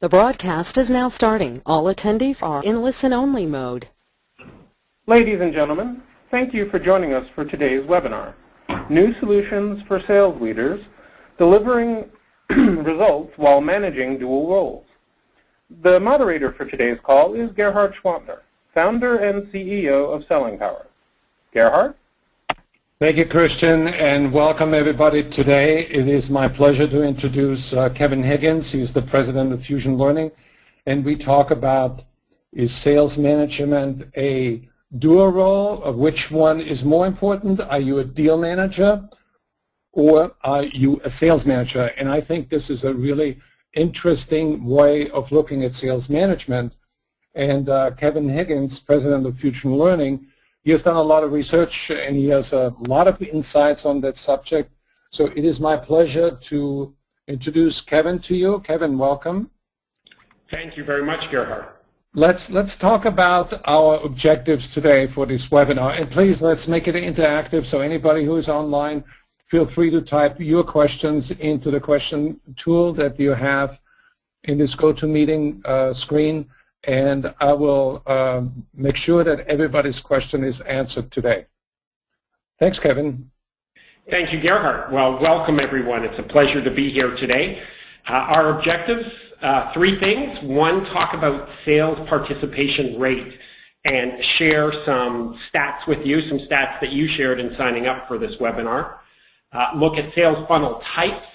The broadcast is now starting. All attendees are in listen-only mode. Ladies and gentlemen, thank you for joining us for today's webinar, New Solutions for Sales Leaders, Delivering Results While Managing Dual Roles. The moderator for today's call is Gerhard Schwantner, founder and CEO of Selling Power. Gerhard? Thank you, Christian, and welcome everybody today. It is my pleasure to introduce Kevin Higgins. He's the president of Fusion Learning, and we talk about, is sales management a dual role? Of which one is more important? Are you a deal manager or are you a sales manager? And I think this is a really interesting way of looking at sales management. And Kevin Higgins, president of Fusion Learning, he has done a lot of research and he has a lot of insights on that subject. So it is my pleasure to introduce Kevin to you. Kevin, welcome. Thank you very much, Gerhard. Let's talk about our objectives today for this webinar. And please, let's make it interactive, so anybody who is online, feel free to type your questions into the question tool that you have in this GoToMeeting screen. And I will make sure that everybody's question is answered today. Thanks, Kevin. Thank you, Gerhard. Well, welcome, everyone. It's a pleasure to be here today. Our objectives, three things. One, talk about sales participation rate and share some stats with you, some stats that you shared in signing up for this webinar. Look at sales funnel types,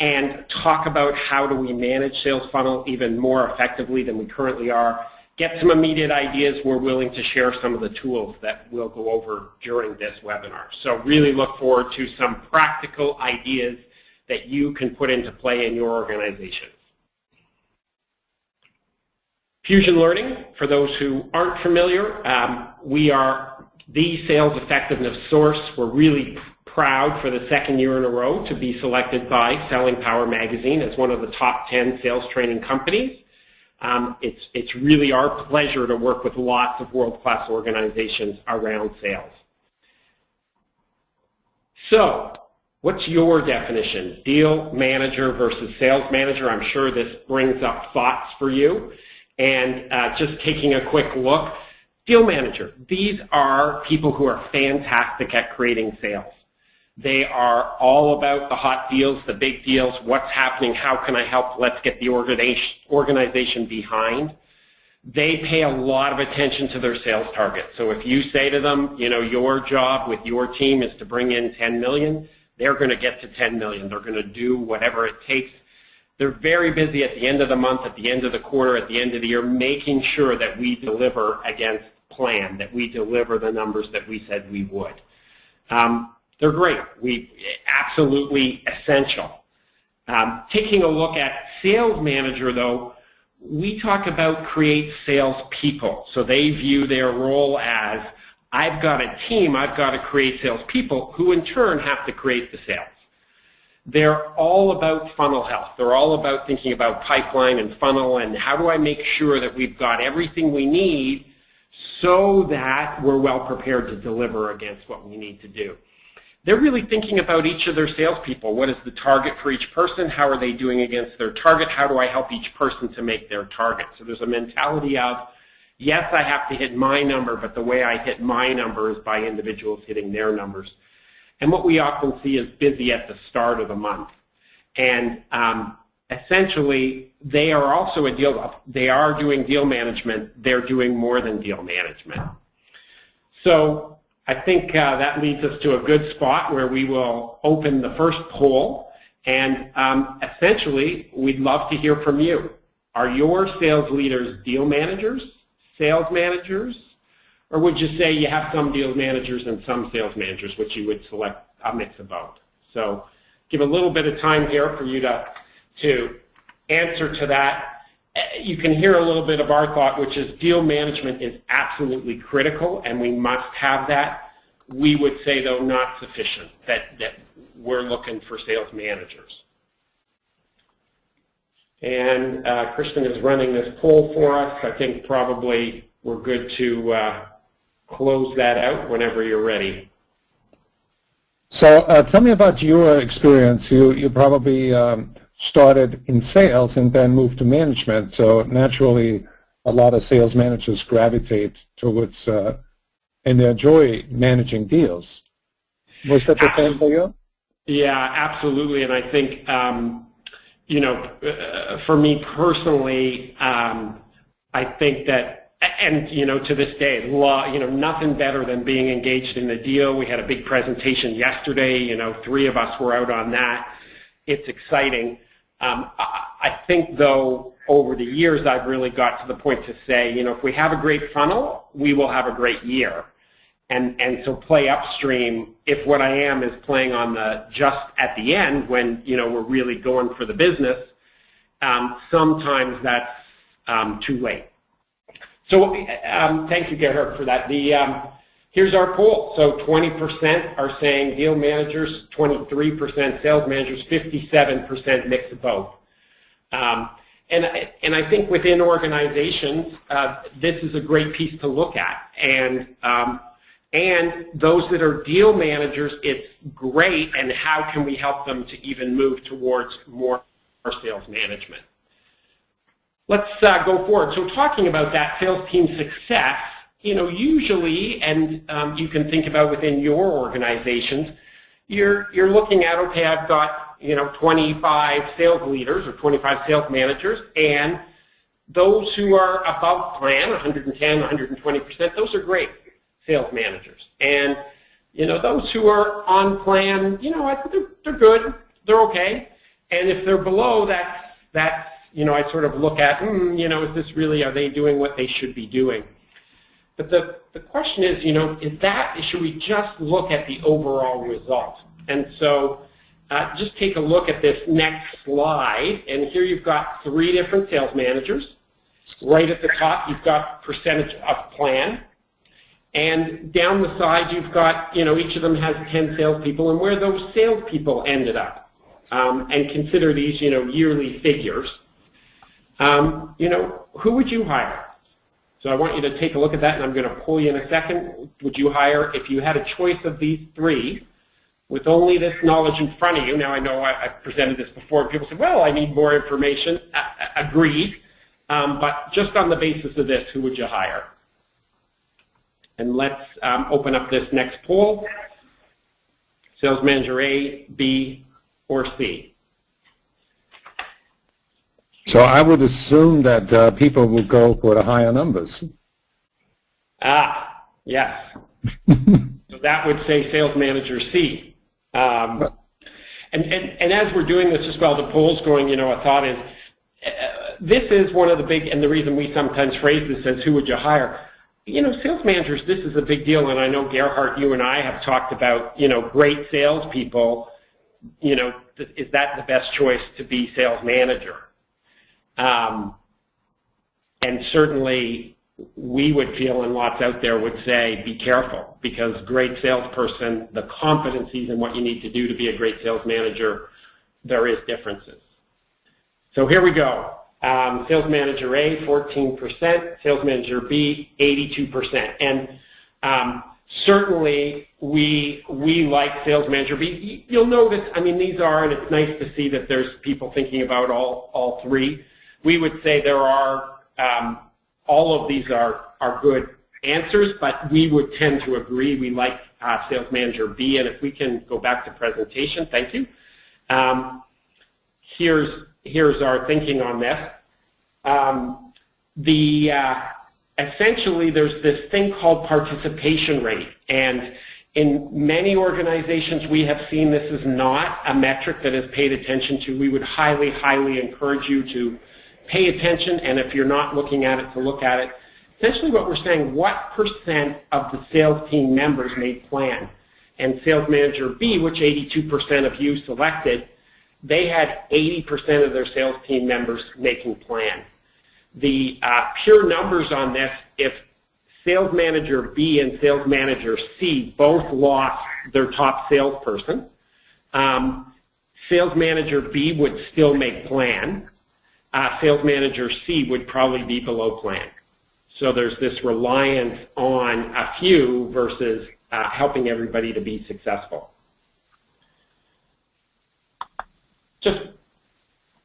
and talk about how do we manage sales funnel even more effectively than we currently are. Get some immediate ideas. We're willing to share some of the tools that we'll go over during this webinar. So really look forward to some practical ideas that you can put into play in your organizations. Fusion Learning, for those who aren't familiar, we are the sales effectiveness source. We're really proud for the second year in a row to be selected by Selling Power magazine as one of the top 10 sales training companies. It's really our pleasure to work with lots of world-class organizations around sales. So, what's your definition? Deal manager versus sales manager? I'm sure this brings up thoughts for you. And just taking a quick look, deal manager, these are people who are fantastic at creating sales. They are all about the hot deals, the big deals, what's happening, how can I help, let's get the organization behind. They pay a lot of attention to their sales target. So if you say to them, you know, your job with your team is to bring in 10 million, they're going to get to 10 million. They're going to do whatever it takes. They're very busy at the end of the month, at the end of the quarter, at the end of the year, making sure that we deliver against plan, that we deliver the numbers that we said we would. They're great. Absolutely essential. Taking a look at sales manager, though, we talk about create sales people. So they view their role as, I've got a team, I've got to create sales people who in turn have to create the sales. They're all about funnel health. They're all about thinking about pipeline and funnel and how do I make sure that we've got everything we need so that we're well prepared to deliver against what we need to do. They're really thinking about each of their salespeople. What is the target for each person? How are they doing against their target? How do I help each person to make their target? So there's a mentality of, yes, I have to hit my number, but the way I hit my number is by individuals hitting their numbers. And what we often see is busy at the start of the month. And essentially, they are also they are doing deal management. They're doing more than deal management. So I think that leads us to a good spot where we will open the first poll. And essentially, we'd love to hear from you. Are your sales leaders deal managers, sales managers, or would you say you have some deal managers and some sales managers, which you would select a mix of both? So give a little bit of time here for you to answer to that. You can hear a little bit of our thought, which is deal management is absolutely critical, and we must have that. We would say, though, not sufficient, that we're looking for sales managers. And Christian is running this poll for us. I think probably we're good to close that out whenever you're ready. So tell me about your experience. You probably started in sales and then moved to management. So naturally, a lot of sales managers gravitate towards and they enjoy managing deals. Was that the same for you? Yeah, absolutely. And I think, for me personally, I think that, and to this day, nothing better than being engaged in the deal. We had a big presentation yesterday. 3 of us were out on that. It's exciting. I think, though, over the years, I've really got to the point to say, if we have a great funnel, we will have a great year. And so play upstream, if what I am is playing on the just at the end when, we're really going for the business, sometimes that's too late. So thank you, Gerhard, for that. Here's our poll. So 20% are saying deal managers, 23% sales managers, 57% mix of both. And I think within organizations, this is a great piece to look at. And those that are deal managers, it's great, and how can we help them to even move towards more sales management? Let's go forward. So talking about that sales team success, usually, and you can think about within your organizations, you're looking at, okay, I've got 25 sales leaders or 25 sales managers, and those who are above plan, 110, 120%, those are great sales managers. And those who are on plan, I think they're good, they're okay. And if they're below, that's I sort of look at, is this really, are they doing what they should be doing? But the question is, should we just look at the overall result? And so just take a look at this next slide, and here you've got 3 different sales managers. Right at the top, you've got percentage of plan. And down the side, you've got, each of them has 10 salespeople, and where those salespeople ended up. And consider these, yearly figures. Who would you hire? So I want you to take a look at that, and I'm going to pull you in a second. Would you hire, if you had a choice of these 3, with only this knowledge in front of you? Now, I know I've presented this before, and people say, well, I need more information. Agreed. But just on the basis of this, who would you hire? And let's open up this next poll. Sales manager A, B, or C? So I would assume that people will go for the higher numbers. Yes. So that would say sales manager C. And as we're doing this as well, the poll's going, a thought is, this is one of the big, and the reason we sometimes phrase this as who would you hire? Sales managers, this is a big deal, and I know, Gerhard, you and I have talked about, great salespeople, is that the best choice to be sales manager? And certainly we would feel, and lots out there would say, be careful, because great salesperson, the competencies and what you need to do to be a great sales manager, there is differences. So here we go. Sales manager A, 14%. Sales manager B, 82%. And certainly we like sales manager B. You'll notice, these are, and it's nice to see that there's people thinking about all 3. We would say there are, all of these are good answers, but we would tend to agree. We like sales manager B, and if we can go back to presentation, thank you. Here's our thinking on this. Essentially, there's this thing called participation rate, and in many organizations we have seen this is not a metric that is paid attention to. We would highly, highly encourage you to pay attention, and if you're not looking at it, to look at it. Essentially what we're saying, what percent of the sales team members made plan? And sales manager B, which 82% of you selected, they had 80% of their sales team members making plan. The pure numbers on this, if sales manager B and sales manager C both lost their top salesperson, sales manager B would still make plan. Sales manager C would probably be below plan. So there's this reliance on a few versus helping everybody to be successful. Just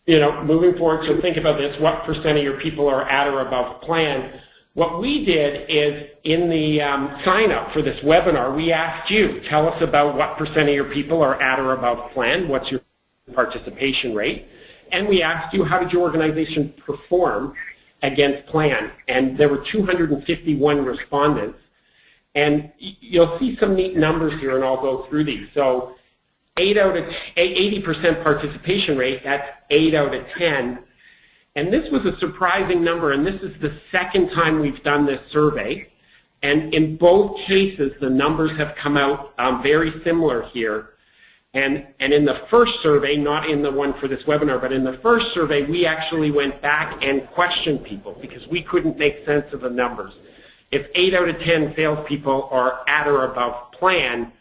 moving forward, so think about this, what percent of your people are at or above plan? What we did is in the sign up for this webinar, we asked you, tell us about what percent of your people are at or above plan, what's your participation rate, and we asked you how did your organization perform against plan, and there were 251 respondents, and you'll see some neat numbers here, and I'll go through these. So 80% participation rate, that's 8 out of 10. And this was a surprising number, and this is the second time we've done this survey. And in both cases, the numbers have come out very similar here. And in the first survey, not in the one for this webinar, but in the first survey, we actually went back and questioned people because we couldn't make sense of the numbers. If 8 out of 10 salespeople are at or above plan,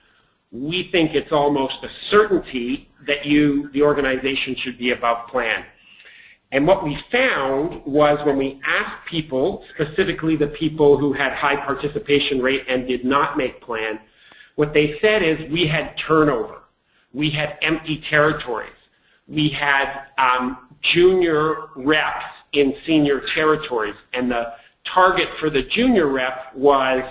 we think it's almost a certainty that the organization should be above plan. And what we found was when we asked people, specifically the people who had high participation rate and did not make plan, what they said is we had turnover. We had empty territories. We had junior reps in senior territories. And the target for the junior rep was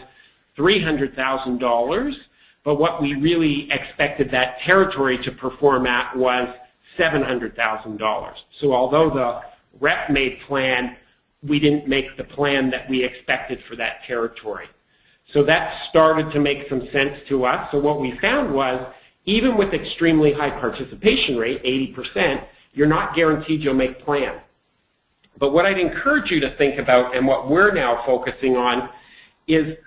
$300,000. But what we really expected that territory to perform at was $700,000. So although the rep made plan, we didn't make the plan that we expected for that territory. So that started to make some sense to us. So what we found was, even with extremely high participation rate, 80%, you're not guaranteed you'll make plan. But what I'd encourage you to think about, and what we're now focusing on, is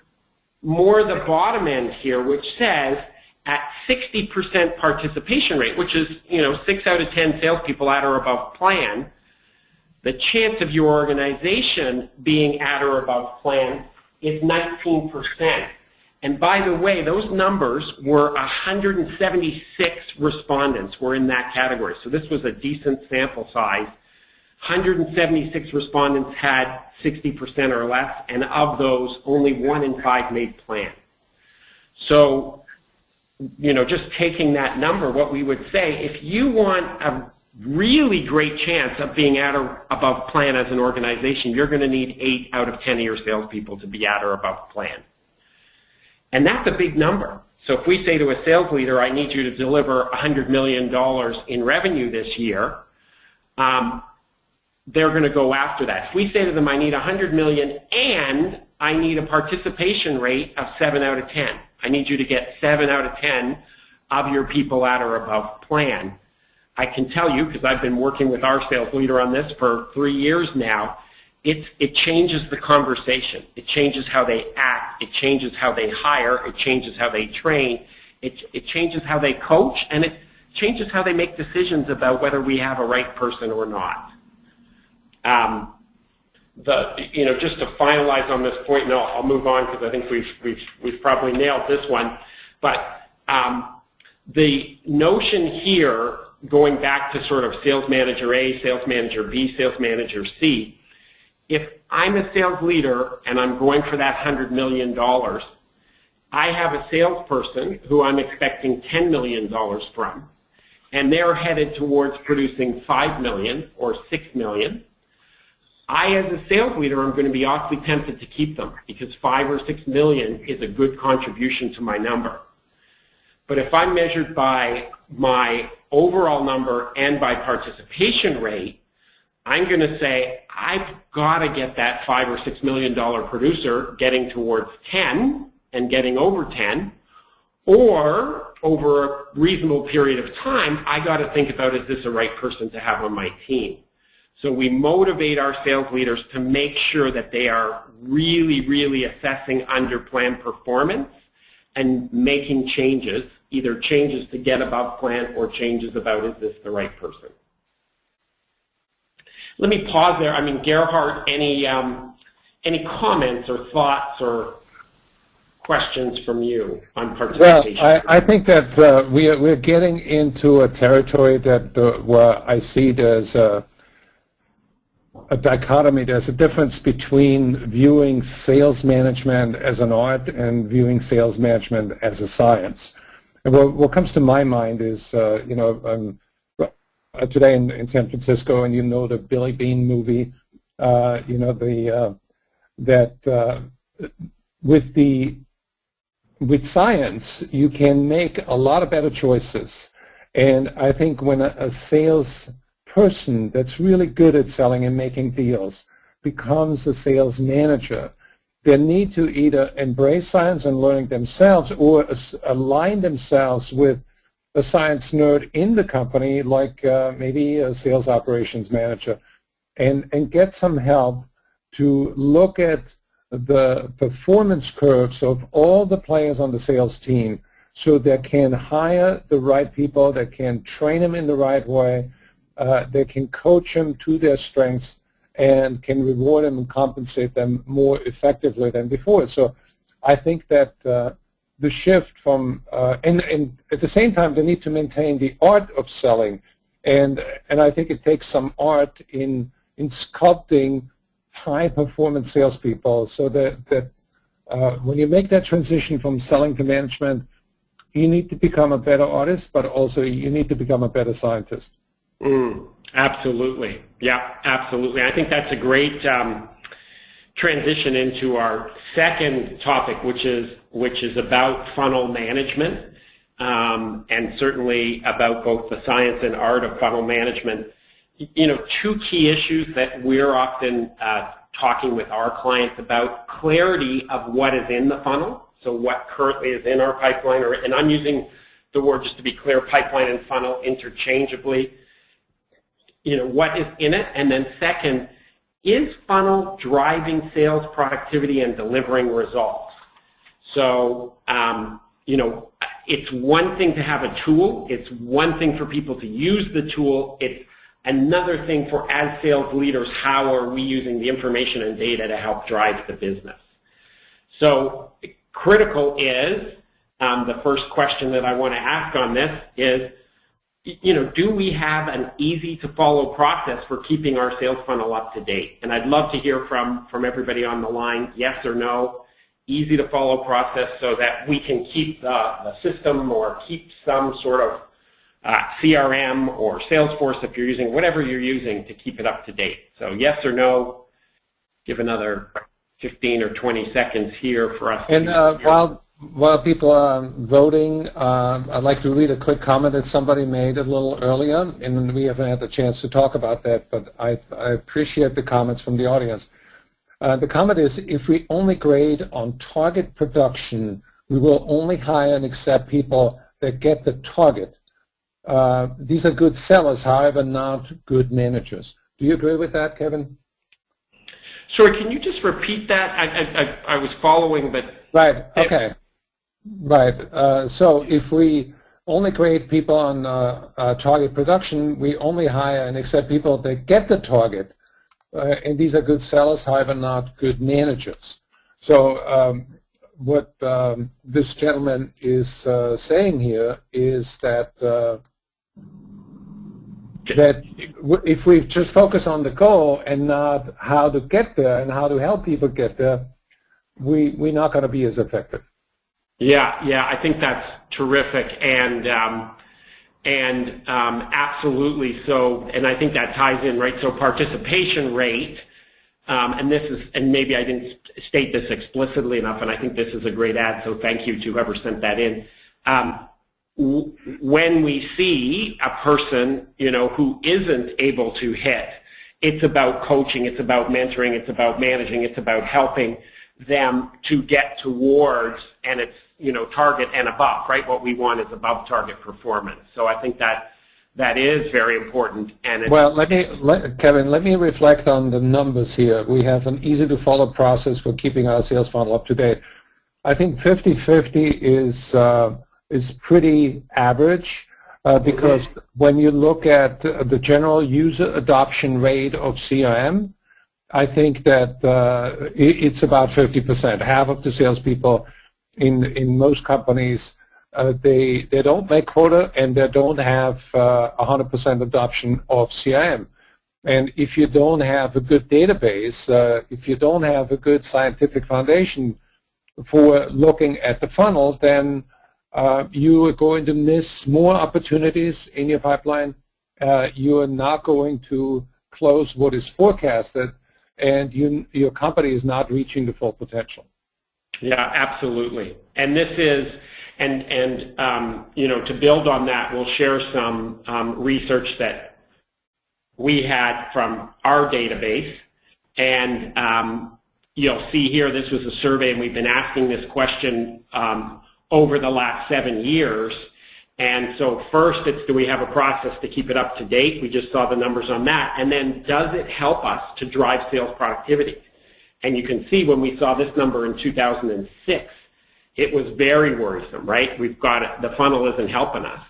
more the bottom end here, which says at 60% participation rate, which is 6 out of 10 salespeople at or above plan, the chance of your organization being at or above plan is 19%. And by the way, those numbers were 176 respondents were in that category. So this was a decent sample size. 176 respondents had 60% or less, and of those, only 1 in 5 made plan. So, just taking that number, what we would say, if you want a really great chance of being at or above plan as an organization, you're going to need 8 out of 10 of your salespeople to be at or above plan. And that's a big number. So if we say to a sales leader, I need you to deliver $100 million in revenue this year, they're going to go after that. If we say to them, I need $100 million and I need a participation rate of 7 out of 10. I need you to get 7 out of 10 of your people at or above plan. I can tell you, because I've been working with our sales leader on this for 3 years now, it changes the conversation. It changes how they act. It changes how they hire. It changes how they train. It changes how they coach, and it changes how they make decisions about whether we have a right person or not. Just to finalize on this point, and I'll move on because I think we've probably nailed this one. But the notion here, going back to sort of sales manager A, sales manager B, sales manager C, if I'm a sales leader and I'm going for that $100 million, I have a salesperson who I'm expecting $10 million from, and they're headed towards producing $5 million or $6 million. I, as a sales leader, am going to be awfully tempted to keep them because 5 or 6 million is a good contribution to my number. But if I'm measured by my overall number and by participation rate, I'm going to say I've got to get that $5 or $6 million producer getting towards 10 and getting over 10, or over a reasonable period of time, I got to think about, is this the right person to have on my team? So we motivate our sales leaders to make sure that they are really, really assessing under plan performance and making changes, either changes to get above plan or changes about, is this the right person? Let me pause there. I mean, Gerhard, any comments or thoughts or questions from you on participation? Well, I think that we're getting into a territory that where I see there's a dichotomy. There's a difference between viewing sales management as an art and viewing sales management as a science. And what comes to my mind is, today in San Francisco, and you know the Billy Bean movie, with science, you can make a lot of better choices. And I think when a sales person that's really good at selling and making deals becomes a sales manager, they need to either embrace science and learning themselves or align themselves with a science nerd in the company, like maybe a sales operations manager, and get some help to look at the performance curves of all the players on the sales team so they can hire the right people, they can train them in the right way, they can coach them to their strengths, and can reward them and compensate them more effectively than before. So I think that the shift from, and at the same time, they need to maintain the art of selling, and I think it takes some art in sculpting high-performance salespeople so that when you make that transition from selling to management, you need to become a better artist, but also you need to become a better scientist. Absolutely. Yeah, absolutely. I think that's a great transition into our second topic, which is about funnel management, and certainly about both the science and art of funnel management. You know, two key issues that we're often talking with our clients about: clarity of what is in the funnel, so what currently is in our pipeline, and I'm using the word, just to be clear, pipeline and funnel interchangeably. You know, what is in it? And then second, is funnel driving sales productivity and delivering results? So, you know, it's one thing to have a tool. It's one thing for people to use the tool. It's another thing for, as sales leaders, how are we using the information and data to help drive the business? So critical is, the first question that I want to ask on this is, you know, do we have an easy-to-follow process for keeping our sales funnel up to date? And I'd love to hear from everybody on the line, yes or no, easy-to-follow process so that we can keep the system or keep some sort of CRM or Salesforce, if you're using whatever you're using, to keep it up to date. So yes or no, give another 15 or 20 seconds here for us. And while people are voting, I'd like to read a quick comment that somebody made a little earlier, and we haven't had the chance to talk about that, but I appreciate the comments from the audience. The comment is, if we only grade on target production, we will only hire and accept people that get the target. These are good sellers, however, not good managers. Do you agree with that, Kevin? Sorry, can you just repeat that? I was following, but... Right, okay. Right. So if we only grade people on target production, we only hire and accept people that get the target. And these are good sellers, however, not good managers. So what this gentleman is saying here is that that if we just focus on the goal and not how to get there and how to help people get there, we're not going to be as effective. Yeah, I think that's terrific, and absolutely so, and I think that ties in, right? So participation rate, and this is, and maybe I didn't state this explicitly enough, and I think this is a great ad, so thank you to whoever sent that in. When we see a person, you know, who isn't able to hit, it's about coaching, it's about mentoring, it's about managing, it's about helping them to get towards, and it's, you know, target and above, right? What we want is above target performance. So I think that is very important. And it's, well, Kevin, let me reflect on the numbers here. We have an easy-to-follow process for keeping our sales funnel up to date. I think 50-50 is pretty average because when you look at the general user adoption rate of CRM, I think that it's about 50%. Half of the salespeople in most companies, they don't make quota and they don't have 100% adoption of CRM. And if you don't have a good database, if you don't have a good scientific foundation for looking at the funnel, then you are going to miss more opportunities in your pipeline, you are not going to close what is forecasted, and your company is not reaching the full potential. Yeah, absolutely. And this is, you know, to build on that, we'll share some research that we had from our database. And you'll see here, this was a survey, and we've been asking this question over the last 7 years. And so first, it's do we have a process to keep it up to date? We just saw the numbers on that. And then does it help us to drive sales productivity? And you can see when we saw this number in 2006, it was very worrisome, right? We've got it, the funnel isn't helping us.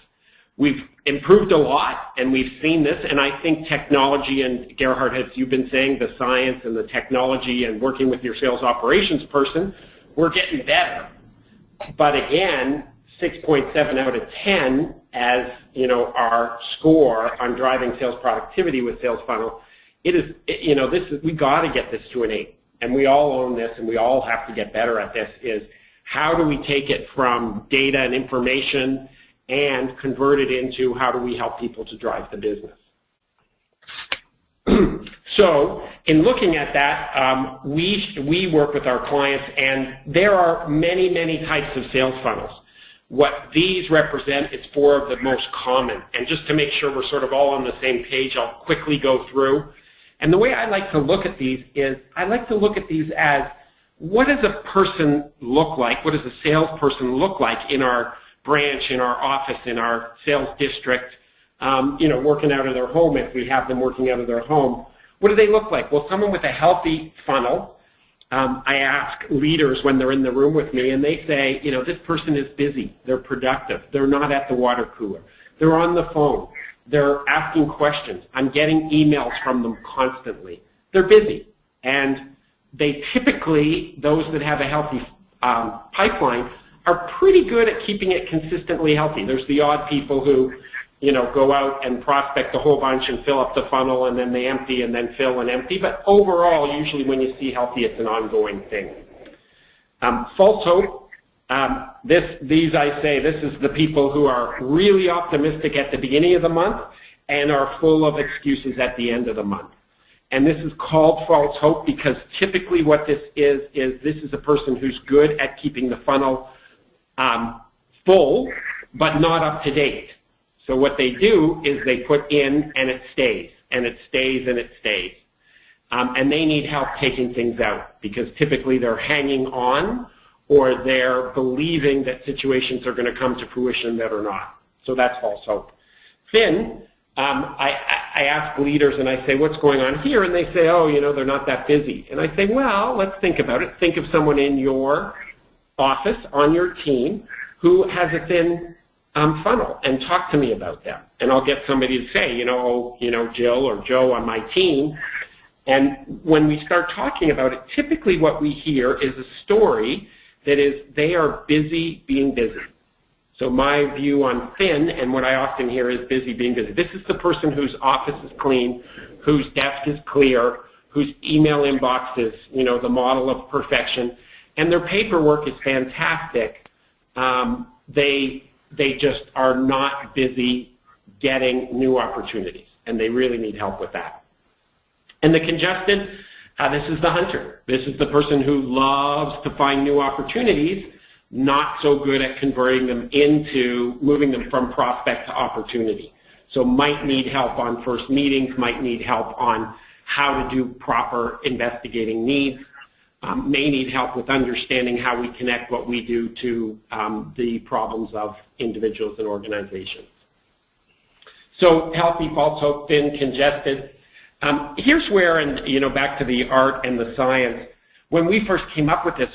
We've improved a lot, and we've seen this, and I think technology, and Gerhard, as you've been saying, the science and the technology and working with your sales operations person, we're getting better. But again, 6.7 out of 10 as, you know, our score on driving sales productivity with sales funnel. It is, you know, this is, we got to get this to an 8, and we all own this, and we all have to get better at this. Is how do we take it from data and information and convert it into how do we help people to drive the business? So in looking at that, we work with our clients, and there are many, many types of sales funnels. What these represent is 4 of the most common. And just to make sure we're sort of all on the same page, I'll quickly go through. And the way I like to look at these is I like to look at these as what does a person look like, what does a salesperson look like in our branch, in our office, in our sales district, you know, working out of their home if we have them working out of their home. What do they look like? Well, someone with a healthy funnel, I ask leaders when they're in the room with me, and they say, you know, this person is busy, they're productive, they're not at the water cooler, they're on the phone, they're asking questions, I'm getting emails from them constantly. They're busy, and they typically, those that have a healthy pipeline, are pretty good at keeping it consistently healthy. There's the odd people who, you know, go out and prospect a whole bunch and fill up the funnel, and then they empty and then fill and empty. But overall, usually when you see healthy, it's an ongoing thing. False hope. These I say, this is the people who are really optimistic at the beginning of the month and are full of excuses at the end of the month. And this is called false hope because typically what this is this is a person who's good at keeping the funnel full, but not up to date. So what they do is they put in and it stays, and it stays, and it stays. And they need help taking things out because typically they're hanging on or they're believing that situations are going to come to fruition that are not. So that's false hope. Thin, I ask leaders and I say, what's going on here? And they say, oh, you know, they're not that busy. And I say, well, let's think about it. Think of someone in your office, on your team, who has a thin funnel, and talk to me about them. And I'll get somebody to say, you know, Jill or Joe on my team. And when we start talking about it, typically what we hear is a story that is they are busy being busy. So my view on thin, and what I often hear is busy being busy. This is the person whose office is clean, whose desk is clear, whose email inbox is, you know, the model of perfection, and their paperwork is fantastic. They just are not busy getting new opportunities, and they really need help with that. And the congested, this is the hunter. This is the person who loves to find new opportunities, not so good at converting them into, moving them from prospect to opportunity. So might need help on first meetings, might need help on how to do proper investigating needs, may need help with understanding how we connect what we do to the problems of individuals and organizations. So healthy, false hope, thin, congested. Here's where, and you know, back to the art and the science, when we first came up with this,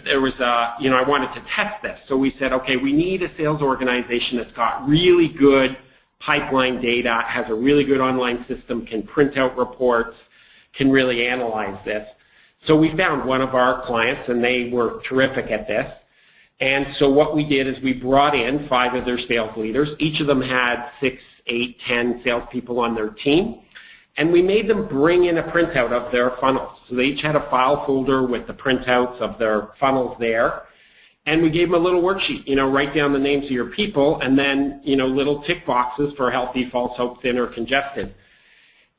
there was a, you know, I wanted to test this. So we said, okay, we need a sales organization that's got really good pipeline data, has a really good online system, can print out reports, can really analyze this. So we found one of our clients, and they were terrific at this. And so what we did is we brought in 5 of their sales leaders. Each of them had 6, 8, 10 salespeople on their team. And we made them bring in a printout of their funnels. So they each had a file folder with the printouts of their funnels there. And we gave them a little worksheet, write down the names of your people, and then, little tick boxes for healthy, false hope, thin, or congested.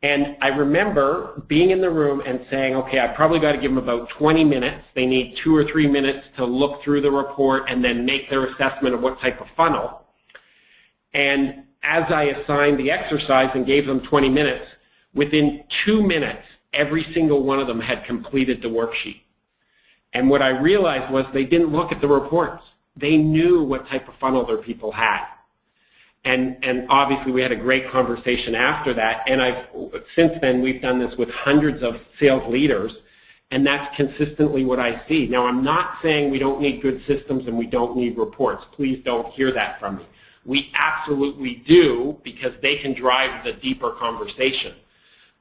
And I remember being in the room and saying, okay, I probably got to give them about 20 minutes. They need 2 or 3 minutes to look through the report and then make their assessment of what type of funnel. And as I assigned the exercise and gave them 20 minutes, within 2 minutes, every single one of them had completed the worksheet. And what I realized was they didn't look at the reports. They knew what type of funnel their people had. And obviously we had a great conversation after that, and since then we've done this with hundreds of sales leaders, and that's consistently what I see. Now, I'm not saying we don't need good systems and we don't need reports. Please don't hear that from me. We absolutely do, because they can drive the deeper conversation.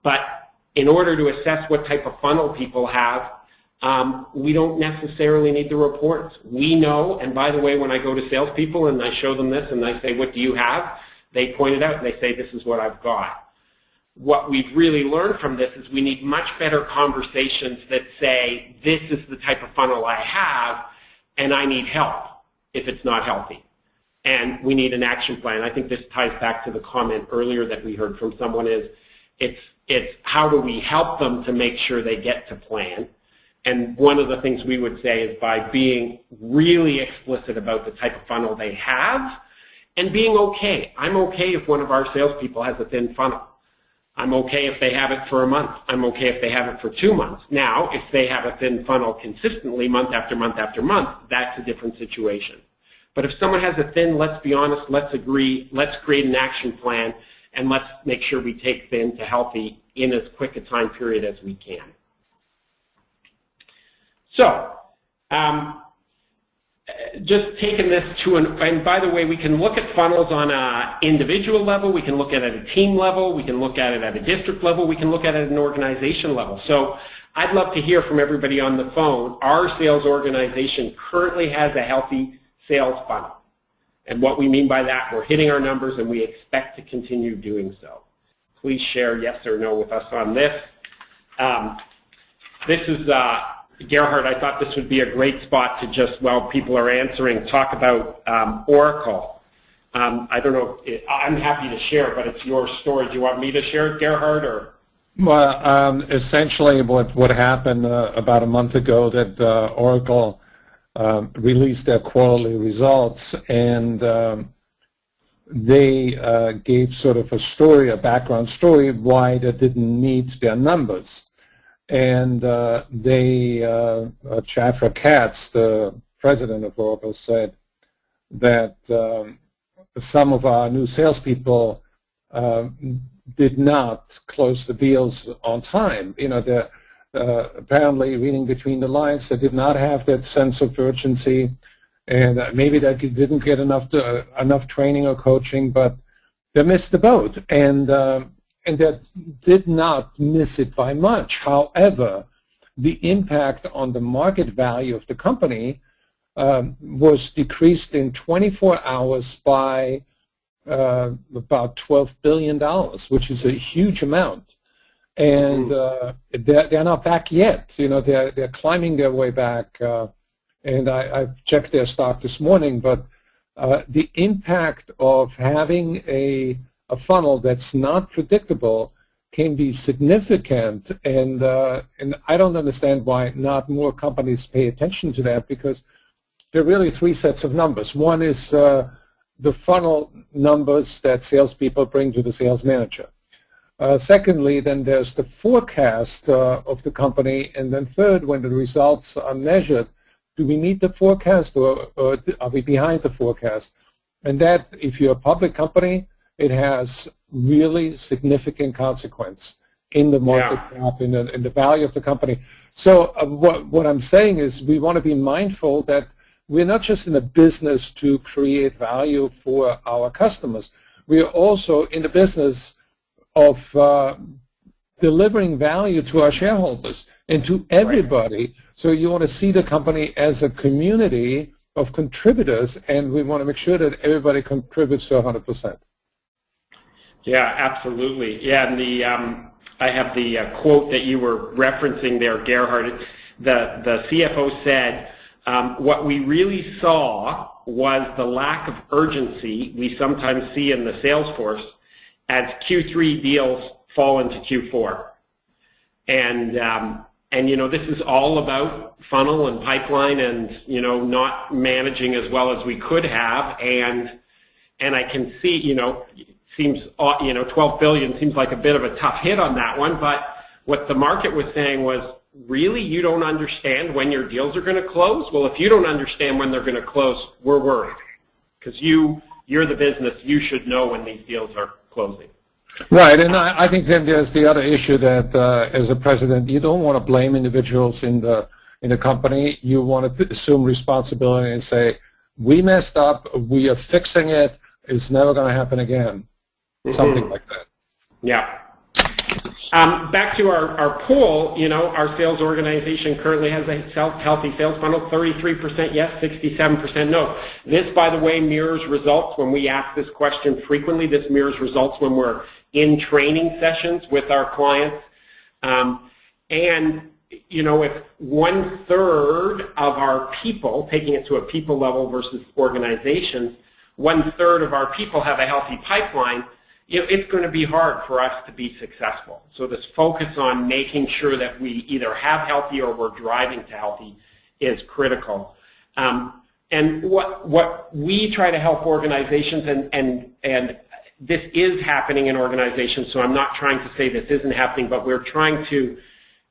But in order to assess what type of funnel people have, we don't necessarily need the reports. We know, and by the way, when I go to salespeople and I show them this and I say, what do you have? They point it out and they say, this is what I've got. What we've really learned from this is we need much better conversations that say, this is the type of funnel I have, and I need help if it's not healthy. And we need an action plan. I think this ties back to the comment earlier that we heard from someone is, it's how do we help them to make sure they get to plan. And one of the things we would say is by being really explicit about the type of funnel they have and being okay. I'm okay if one of our salespeople has a thin funnel. I'm okay if they have it for a month. I'm okay if they have it for 2 months. Now, if they have a thin funnel consistently month after month after month, that's a different situation. But if someone has a thin, let's be honest, let's agree, let's create an action plan, and let's make sure we take thin to healthy in as quick a time period as we can. So, just taking this to and by the way, we can look at funnels on an individual level, we can look at it at a team level, we can look at it at a district level, we can look at it at an organization level. So I'd love to hear from everybody on the phone. Our sales organization currently has a healthy sales funnel. And what we mean by that, we're hitting our numbers and we expect to continue doing so. Please share yes or no with us on this. This is Gerhard, I thought this would be a great spot to just, while people are answering, talk about Oracle. I don't know, I'm happy to share, but it's your story. Do you want me to share it, Gerhard? Or? Well, essentially what happened about a month ago that Oracle released their quarterly results, and they gave sort of a story, a background story, why they didn't meet their numbers. And Chafra Katz, the president of Oracle, said that some of our new salespeople did not close the deals on time. They're apparently reading between the lines. They did not have that sense of urgency, and maybe they didn't get enough training or coaching, but they missed the boat. And that did not miss it by much. However, the impact on the market value of the company was decreased in 24 hours by about $12 billion, which is a huge amount. And they're not back yet. They're climbing their way back. And I've checked their stock this morning, but the impact of having a funnel that's not predictable can be significant, and I don't understand why not more companies pay attention to that, because there are really three sets of numbers. One is the funnel numbers that salespeople bring to the sales manager. Secondly, then there's the forecast of the company, and then third, when the results are measured, do we meet the forecast or are we behind the forecast? And that, if you're a public company, it has really significant consequence in the market cap, in the value of the company. So what I'm saying is we want to be mindful that we're not just in the business to create value for our customers. We are also in the business of delivering value to our shareholders and to everybody. So you want to see the company as a community of contributors, and we want to make sure that everybody contributes to 100%. Yeah, absolutely. Yeah, and I have the quote that you were referencing there, Gerhard. The CFO said, what we really saw was the lack of urgency we sometimes see in the sales force as Q3 deals fall into Q4. And this is all about funnel and pipeline and, not managing as well as we could have. And I can see, seems, 12 billion seems like a bit of a tough hit on that one. But what the market was saying was, really, you don't understand when your deals are going to close? Well, if you don't understand when they're going to close, we're worried. Because you're the business, you should know when these deals are closing. Right, and I think then there's the other issue that as a president, you don't want to blame individuals in the company. You want to assume responsibility and say, we messed up, we are fixing it, it's never going to happen again. Something like that. Yeah. Back to our poll, our sales organization currently has a healthy sales funnel, 33% yes, 67% no. This, by the way, mirrors results when we ask this question frequently. This mirrors results when we're in training sessions with our clients. If 1/3 of our people, taking it to a people level versus organizations, 1/3 of our people have a healthy pipeline, it's going to be hard for us to be successful. So this focus on making sure that we either have healthy or we're driving to healthy is critical. And what we try to help organizations, and this is happening in organizations, so I'm not trying to say this isn't happening, but we're trying to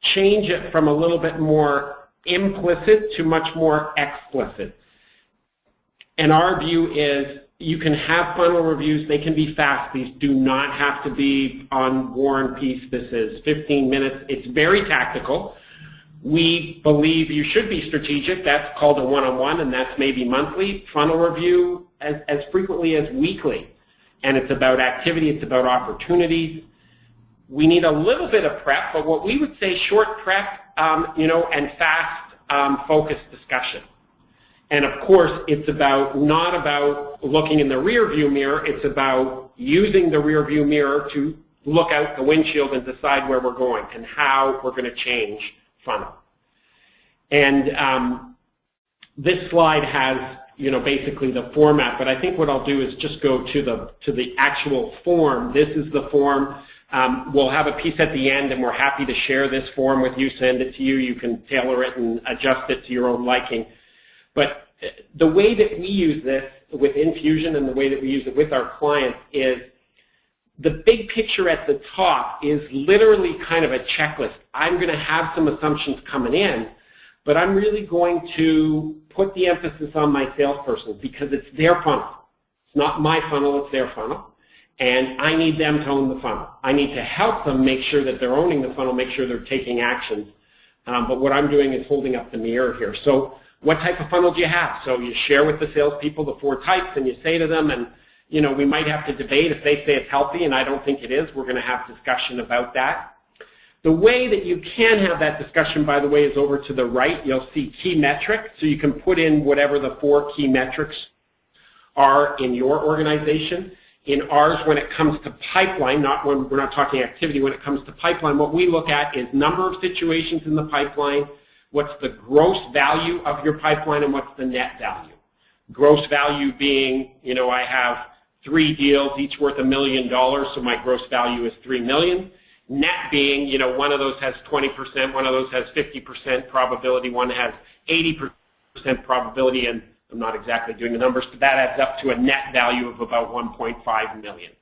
change it from a little bit more implicit to much more explicit. And our view is, you can have funnel reviews, they can be fast. These do not have to be on War and Peace. This is 15 minutes. It's very tactical. We believe you should be strategic. That's called a one-on-one, and that's maybe monthly. Funnel review as frequently as weekly. And it's about activity, it's about opportunities. We need a little bit of prep, but what we would say short prep, and fast focused discussion. And of course, it's not about looking in the rear view mirror, it's about using the rear view mirror to look out the windshield and decide where we're going and how we're going to change funnel. And this slide has, basically the format, but I think what I'll do is just go to the actual form. This is the form. We'll have a piece at the end, and we're happy to share this form with you, send it to you. You can tailor it and adjust it to your own liking. But the way that we use this with Infusion and the way that we use it with our clients is the big picture at the top is literally kind of a checklist. I'm going to have some assumptions coming in, but I'm really going to put the emphasis on my salesperson because it's their funnel. It's not my funnel, it's their funnel. And I need them to own the funnel. I need to help them make sure that they're owning the funnel, make sure they're taking actions. But what I'm doing is holding up the mirror here. So what type of funnel do you have? So you share with the salespeople the 4 types, and you say to them, and we might have to debate if they say it's healthy, and I don't think it is. We're going to have discussion about that. The way that you can have that discussion, by the way, is over to the right. You'll see key metrics, so you can put in whatever the 4 key metrics are in your organization. In ours, when it comes to pipeline, we're not talking activity, when it comes to pipeline, what we look at is number of situations in the pipeline, what's the gross value of your pipeline, and what's the net value. Gross value being, I have 3 deals, each worth $1 million, so my gross value is $3 million. Net being, one of those has 20%, one of those has 50% probability, one has 80% probability, and I'm not exactly doing the numbers, but that adds up to a net value of about 1.5 million.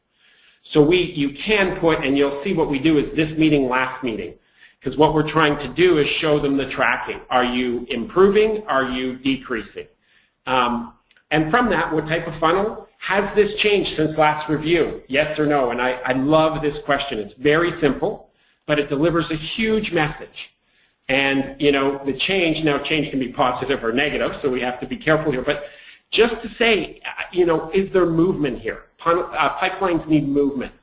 So you can put, and you'll see what we do is this meeting, last meeting. Because what we're trying to do is show them the tracking. Are you improving? Are you decreasing? And from that, what type of funnel? Has this changed since last review? Yes or no? And I love this question. It's very simple, but it delivers a huge message. And, the change can be positive or negative, so we have to be careful here. But just to say, is there movement here? Pipelines need movement.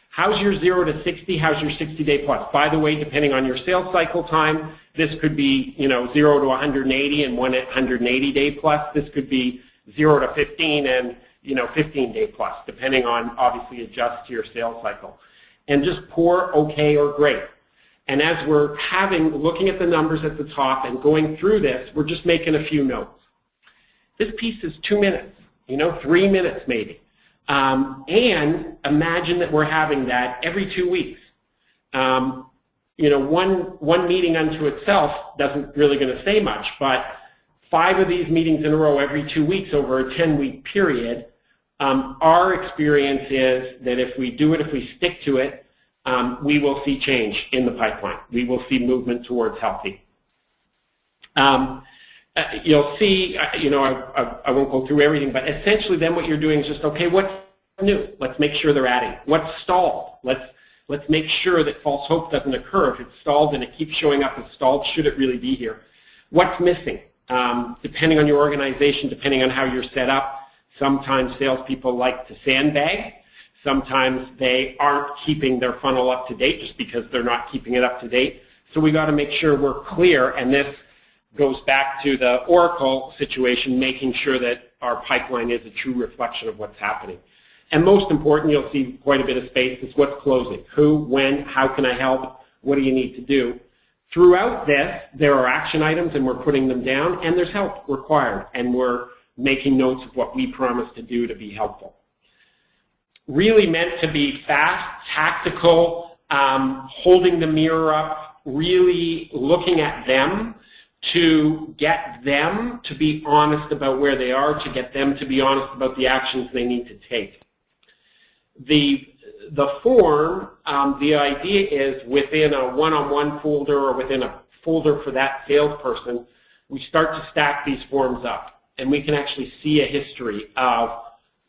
How's your 0 to 60? How's your 60-day plus? By the way, depending on your sales cycle time, this could be 0 to 180 and 180-day plus. This could be 0 to 15 and 15-day plus, depending on, obviously, adjust to your sales cycle. And just poor, okay, or great. And as we're looking at the numbers at the top and going through this, we're just making a few notes. This piece is 2 minutes, 3 minutes maybe. And imagine that we're having that every 2 weeks. One meeting unto itself doesn't really going to say much, but 5 of these meetings in a row every 2 weeks over a 10-week period, our experience is that if we do it, if we stick to it, we will see change in the pipeline. We will see movement towards healthy. You'll see, I won't go through everything, but essentially then what you're doing is just, okay, what's new? Let's make sure they're adding. What's stalled? Let's make sure that false hope doesn't occur. If it's stalled and it keeps showing up as stalled, should it really be here? What's missing? Depending on your organization, depending on how you're set up, sometimes salespeople like to sandbag. Sometimes they aren't keeping their funnel up to date just because they're not keeping it up to date. So we got to make sure we're clear, and this goes back to the Oracle situation, making sure that our pipeline is a true reflection of what's happening. And most important, you'll see quite a bit of space, is what's closing. Who, when, how can I help, what do you need to do? Throughout this, there are action items, and we're putting them down, and there's help required, and we're making notes of what we promise to do to be helpful. Really meant to be fast, tactical, holding the mirror up, really looking at them, to get them to be honest about where they are, to get them to be honest about the actions they need to take. The form, the idea is within a one-on-one folder or within a folder for that salesperson, we start to stack these forms up, and we can actually see a history of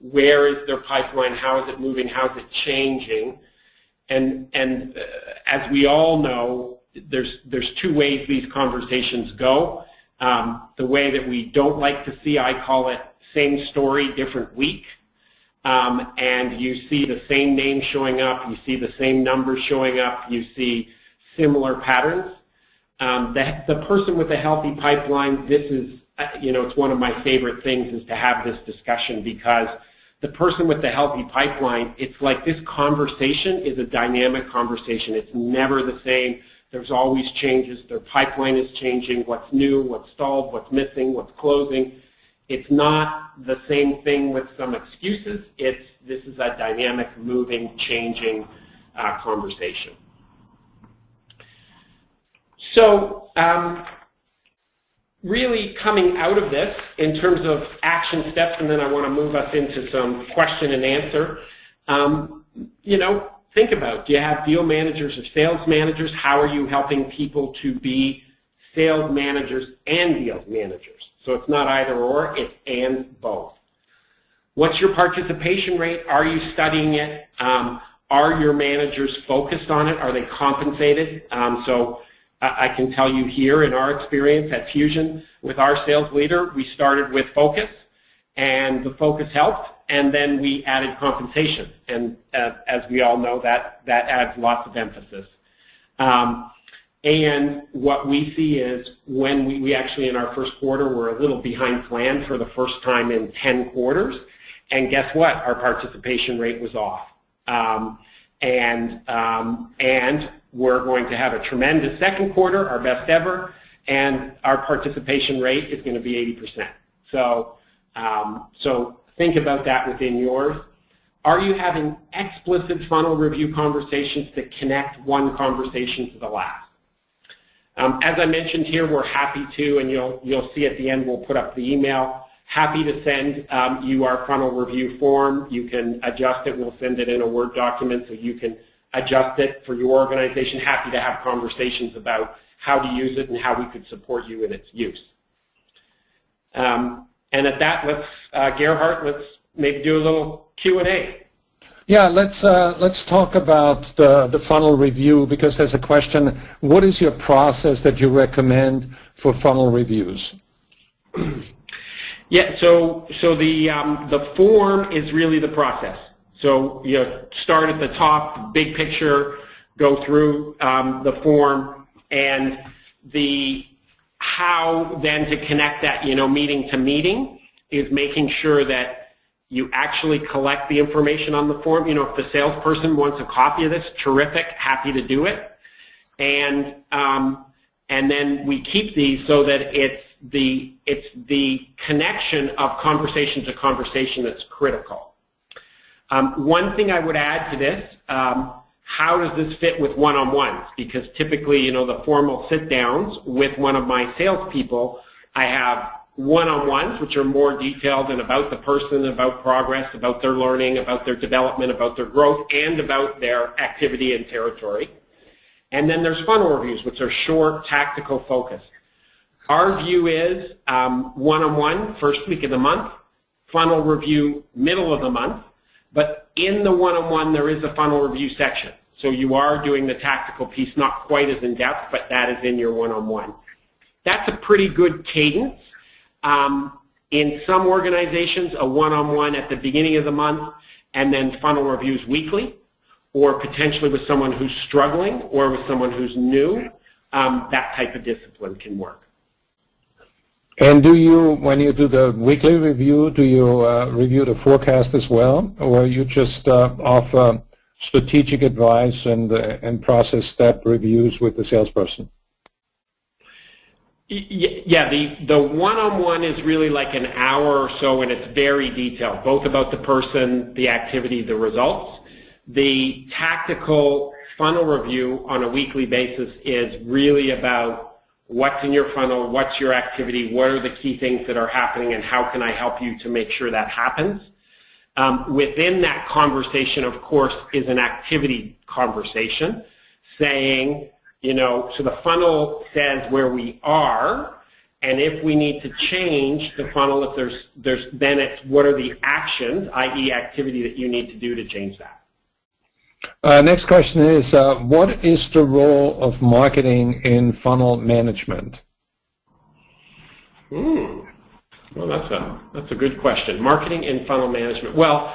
where is their pipeline, how is it moving, how is it changing, and as we all know, there's 2 ways these conversations go. The way that we don't like to see, I call it same story, different week. And you see the same name showing up, you see the same numbers showing up, you see similar patterns. The person with a healthy pipeline, this is, it's one of my favorite things is to have this discussion, because the person with the healthy pipeline, it's like this conversation is a dynamic conversation. It's never the same. There's always changes. Their pipeline is changing. What's new, what's stalled, what's missing, what's closing. It's not the same thing with some excuses. This is a dynamic, moving, changing conversation. So really coming out of this in terms of action steps, and then I want to move us into some question and answer, think about, do you have deal managers or sales managers? How are you helping people to be sales managers and deal managers? So it's not either or, it's and both. What's your participation rate? Are you studying it? Are your managers focused on it? Are they compensated? So I can tell you here in our experience at Fusion with our sales leader, we started with focus, and the focus helped. And then we added compensation, and as we all know, that adds lots of emphasis. And what we see is when we actually in our first quarter were a little behind plan for the first time in 10 quarters, and guess what? Our participation rate was off. And we're going to have a tremendous second quarter, our best ever, and our participation rate is going to be 80%. So think about that within yours. Are you having explicit funnel review conversations that connect one conversation to the last? As I mentioned here, we're happy to, and you'll see at the end, we'll put up the email, happy to send you our funnel review form. You can adjust it. We'll send it in a Word document so you can adjust it for your organization. Happy to have conversations about how to use it and how we could support you in its use. And at that, Gerhard, let's maybe do a little Q&A. Yeah, let's talk about the funnel review, because there's a question, what is your process that you recommend for funnel reviews? Yeah, so the form is really the process. So start at the top, big picture, go through the form, and the how then to connect that, meeting to meeting is making sure that you actually collect the information on the form. If the salesperson wants a copy of this, terrific, happy to do it. and then we keep these so that it's the connection of conversation to conversation that's critical. One thing I would add to this, how does this fit with one-on-ones? Because typically, you know, the formal sit-downs with one of my salespeople, I have one-on-ones, which are more detailed and about the person, about progress, about their learning, about their development, about their growth, and about their activity and territory. And then there's funnel reviews, which are short, tactical, focused. Our view is one-on-one, first week of the month, funnel review, middle of the month, but in the one-on-one there is a funnel review section. So you are doing the tactical piece, not quite as in-depth, but that is in your one-on-one. That's a pretty good cadence. In some organizations, a one-on-one at the beginning of the month and then funnel reviews weekly, or potentially with someone who's struggling or with someone who's new, that type of discipline can work. And do you, when you do the weekly review, do you review the forecast as well, or you just offer strategic advice and process step reviews with the salesperson? Yeah, the one-on-one is really like an hour or so, and it's very detailed, both about the person, the activity, the results. The tactical funnel review on a weekly basis is really about what's in your funnel, what's your activity, what are the key things that are happening, and how can I help you to make sure that happens. Within that conversation, of course, is an activity conversation saying, you know, so the funnel says where we are, and if we need to change the funnel, if there's then it's what are the actions, i.e. activity that you need to do to change that. Next question is, what is the role of marketing in funnel management? Well, that's a good question. Marketing in funnel management. Well,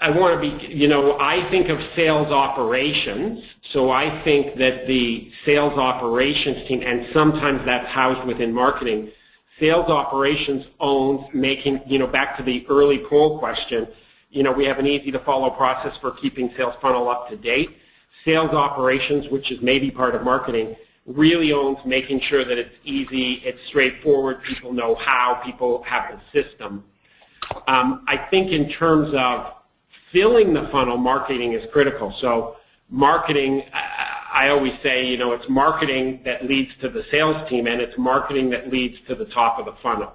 I want to be, you know, I think of sales operations, so I think that the sales operations team, and sometimes that's housed within marketing, sales operations owns making, you know, back to the early poll question, you know, we have an easy-to-follow process for keeping sales funnel up to date. Sales operations, which is maybe part of marketing, really owns making sure that it's easy, it's straightforward, people know how, people have the system. I think in terms of filling the funnel, marketing is critical. So marketing, I always say, you know, it's marketing that leads to the sales team, and it's marketing that leads to the top of the funnel.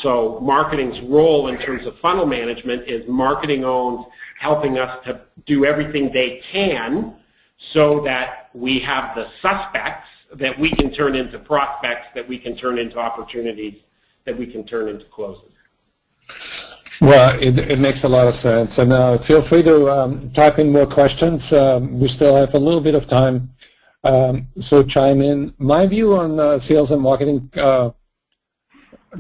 So marketing's role in terms of funnel management is marketing owns helping us to do everything they can so that we have the suspects that we can turn into prospects, that we can turn into opportunities, that we can turn into closes. Well, it makes a lot of sense. And feel free to type in more questions. We still have a little bit of time, so chime in. My view on sales and marketing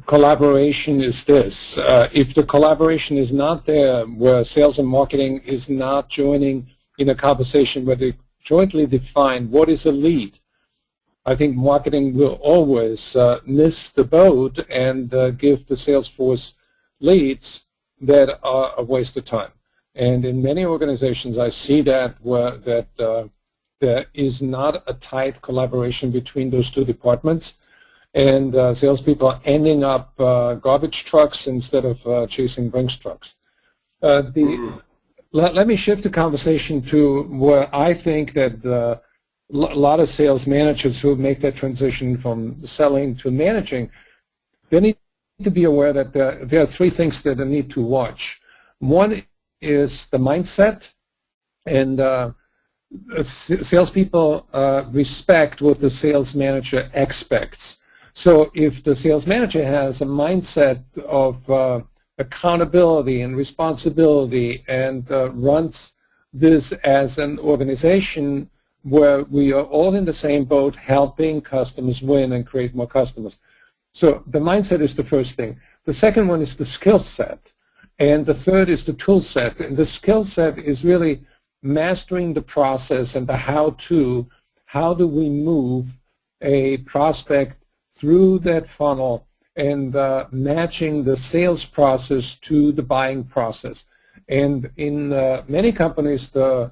collaboration is this. If the collaboration is not there, where sales and marketing is not joining in a conversation where they jointly define what is a lead, I think marketing will always miss the boat and give the sales force leads that are a waste of time. And in many organizations, I see that where there is not a tight collaboration between those two departments, and salespeople are ending up garbage trucks instead of chasing Brinks trucks. Let me shift the conversation to where I think that a lot of sales managers who make that transition from selling to managing, they need to be aware that there are three things that they need to watch. One is the mindset, and salespeople respect what the sales manager expects. So if the sales manager has a mindset of accountability and responsibility and runs this as an organization where we are all in the same boat, helping customers win and create more customers. So the mindset is the first thing. The second one is the skill set. And the third is the tool set. And the skill set is really mastering the process and the how-to. How do we move a prospect through that funnel and matching the sales process to the buying process. And in many companies, the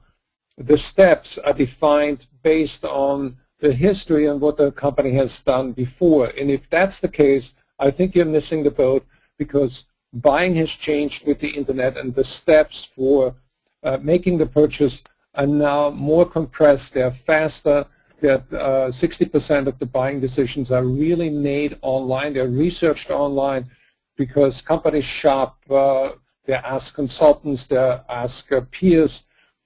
the steps are defined based on the history and what the company has done before. And if that's the case, I think you're missing the boat, because buying has changed with the internet, and the steps for making the purchase are now more compressed. They're faster. That 60% of the buying decisions are really made online. They're researched online because companies shop. They ask consultants. They ask peers.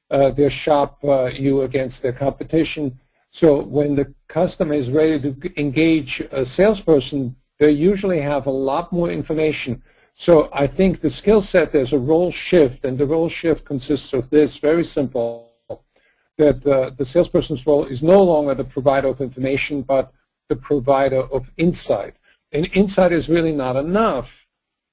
They shop you against their competition. So when the customer is ready to engage a salesperson, they usually have a lot more information. So I think the skill set, there's a role shift, and the role shift consists of this, very simple, that the salesperson's role is no longer the provider of information, but the provider of insight. And insight is really not enough.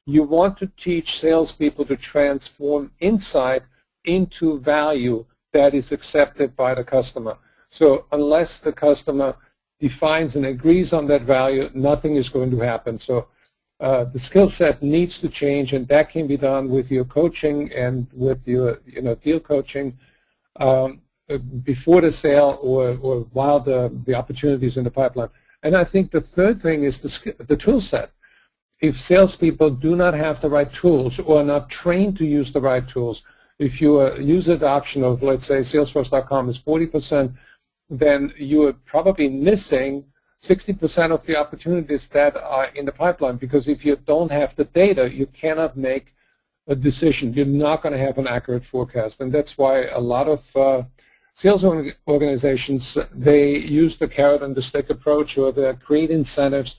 You want to teach salespeople to transform insight into value that is accepted by the customer. So unless the customer defines and agrees on that value, nothing is going to happen. So the skill set needs to change, and that can be done with your coaching and with your deal coaching before the sale or while the opportunity is in the pipeline. And I think the third thing is the tool set. If salespeople do not have the right tools or are not trained to use the right tools, if your user adoption of, let's say, Salesforce.com is 40%, then you are probably missing 60% of the opportunities that are in the pipeline, because if you don't have the data, you cannot make a decision. You're not going to have an accurate forecast, and that's why a lot of sales organizations, they use the carrot and the stick approach, or they create incentives,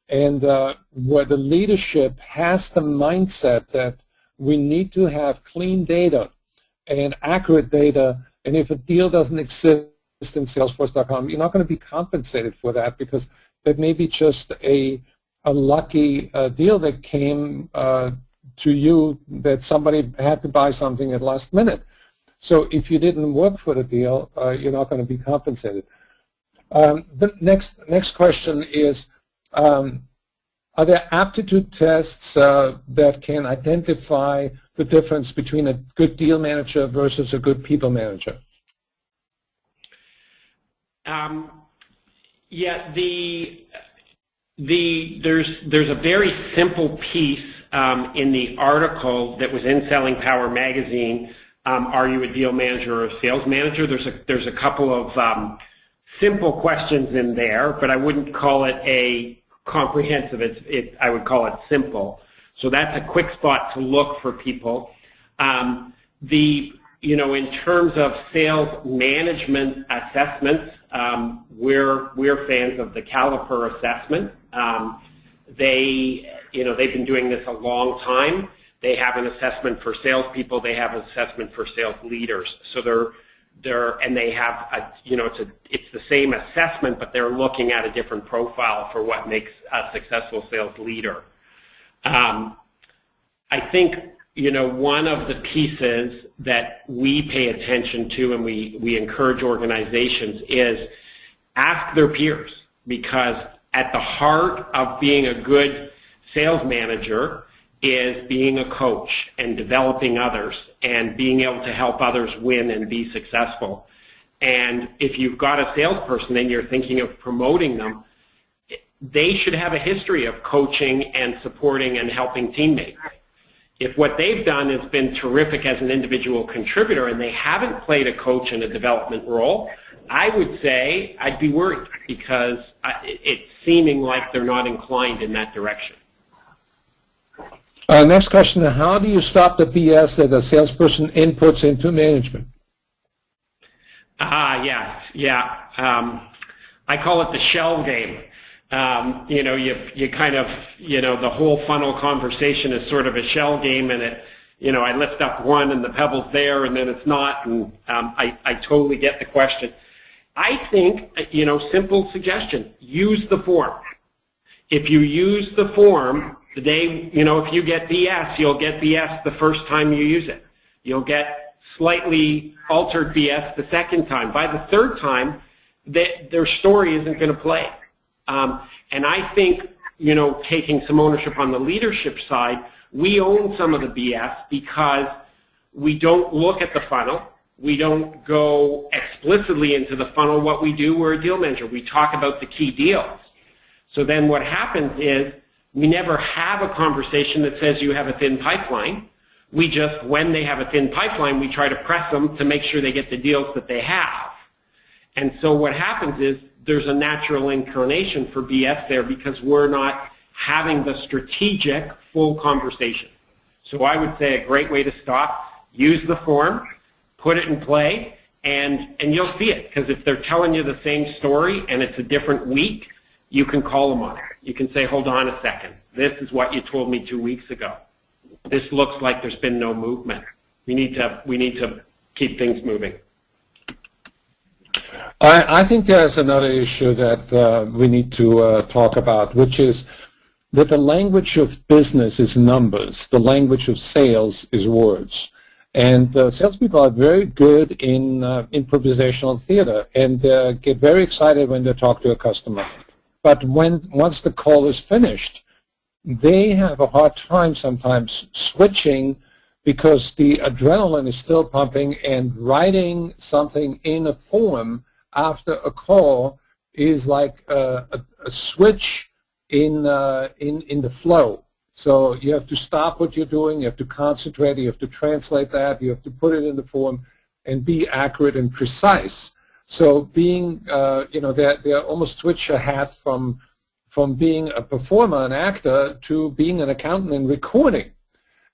and where the leadership has the mindset that we need to have clean data and accurate data, and if a deal doesn't exist in Salesforce.com, you're not going to be compensated for that, because that may be just a lucky deal that came to you, that somebody had to buy something at last minute. So if you didn't work for the deal, you're not going to be compensated. The next question is, are there aptitude tests that can identify the difference between a good deal manager versus a good people manager? Yeah, there's a very simple piece in the article that was in Selling Power magazine. Are you a deal manager or a sales manager? There's a couple of simple questions in there, but I wouldn't call it a comprehensive. I would call it simple. So that's a quick spot to look for people. In terms of sales management assessments, we're fans of the Caliper assessment. They've been doing this a long time. They have an assessment for salespeople. They have an assessment for sales leaders. So they have it's the same assessment, but they're looking at a different profile for what makes a successful sales leader. I think one of the pieces that we pay attention to, and we encourage organizations, is ask their peers, because at the heart of being a good sales manager is being a coach and developing others and being able to help others win and be successful. And if you've got a salesperson and you're thinking of promoting them, they should have a history of coaching and supporting and helping teammates. If what they've done has been terrific as an individual contributor and they haven't played a coach in a development role, I would say I'd be worried, because it's seeming like they're not inclined in that direction. Next question, how do you stop the BS that a salesperson inputs into management? Yeah. I call it the shell game. You kind of, the whole funnel conversation is sort of a shell game, and I lift up one and the pebble's there and then it's not, and I totally get the question. I think, simple suggestion, use the form. If you use the form, if you get BS, you'll get BS the first time you use it. You'll get slightly altered BS the second time. By the third time, their story isn't going to play. And I think, taking some ownership on the leadership side, we own some of the BS because we don't look at the funnel. We don't go explicitly into the funnel. What we do, we're a deal manager. We talk about the key deals. So then what happens is we never have a conversation that says you have a thin pipeline. We just, when they have a thin pipeline, we try to press them to make sure they get the deals that they have. And so what happens is there's a natural inclination for BS there because we're not having the strategic full conversation. So I would say a great way to stop, use the form, put it in play, and you'll see it. Because if they're telling you the same story and it's a different week, you can call them on it. You can say, hold on a second. This is what you told me 2 weeks ago. This looks like there's been no movement. We need to keep things moving. I think there's another issue that we need to talk about, which is that the language of business is numbers. The language of sales is words. And salespeople are very good in improvisational theater and get very excited when they talk to a customer. But once the call is finished, they have a hard time sometimes switching because the adrenaline is still pumping, and writing something in a form after a call is like a switch in the flow. So you have to stop what you're doing, you have to concentrate, you have to translate that, you have to put it in the form and be accurate and precise. So being, they almost switch a hat from being a performer, an actor, to being an accountant and recording.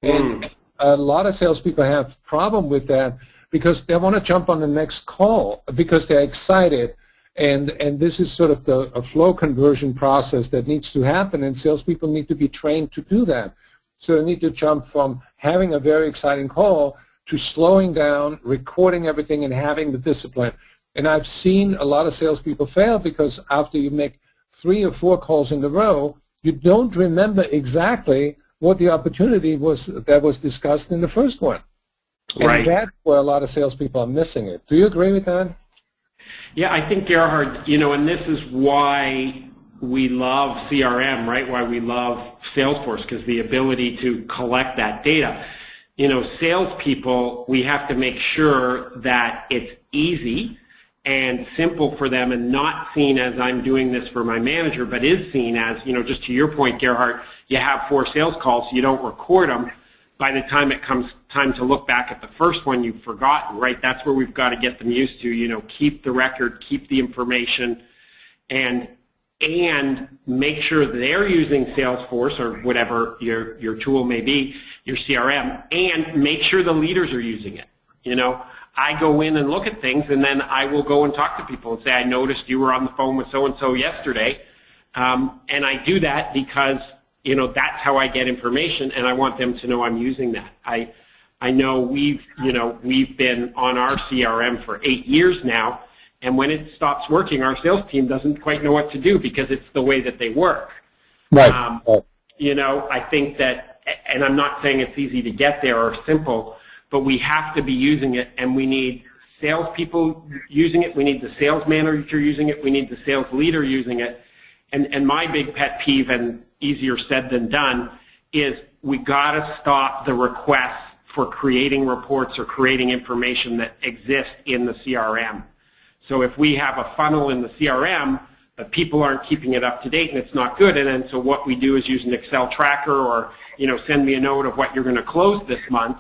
And a lot of salespeople have problem with that because they want to jump on the next call because they're excited. And this is sort of a flow conversion process that needs to happen, and salespeople need to be trained to do that. So they need to jump from having a very exciting call to slowing down, recording everything, and having the discipline. And I've seen a lot of salespeople fail because after you make 3 or 4 calls in a row, you don't remember exactly what the opportunity was that was discussed in the first one. Right. And that's where a lot of salespeople are missing it. Do you agree with that? Yeah, I think, Gerhard, and this is why we love CRM, right? Why we love Salesforce, because the ability to collect that data. Salespeople, we have to make sure that it's easy and simple for them and not seen as I'm doing this for my manager, but is seen as, just to your point, Gerhard, you have 4 sales calls, you don't record them. By the time it comes time to look back at the first one, you've forgotten, right? That's where we've got to get them used to, keep the record, keep the information, and make sure they're using Salesforce or whatever your tool may be, your CRM, and make sure the leaders are using it. I go in and look at things, and then I will go and talk to people and say, I noticed you were on the phone with so-and-so yesterday, and I do that because that's how I get information, and I want them to know I'm using that. I know we've been on our CRM for 8 years now, and when it stops working, our sales team doesn't quite know what to do because it's the way that they work. Right. I think that, and I'm not saying it's easy to get there or simple, but we have to be using it, and we need salespeople using it, we need the sales manager using it, we need the sales leader using it, and my big pet peeve, and easier said than done, is we got to stop the requests for creating reports or creating information that exists in the CRM. So if we have a funnel in the CRM, but people aren't keeping it up to date and it's not good, and then so what we do is use an Excel tracker or send me a note of what you're going to close this month,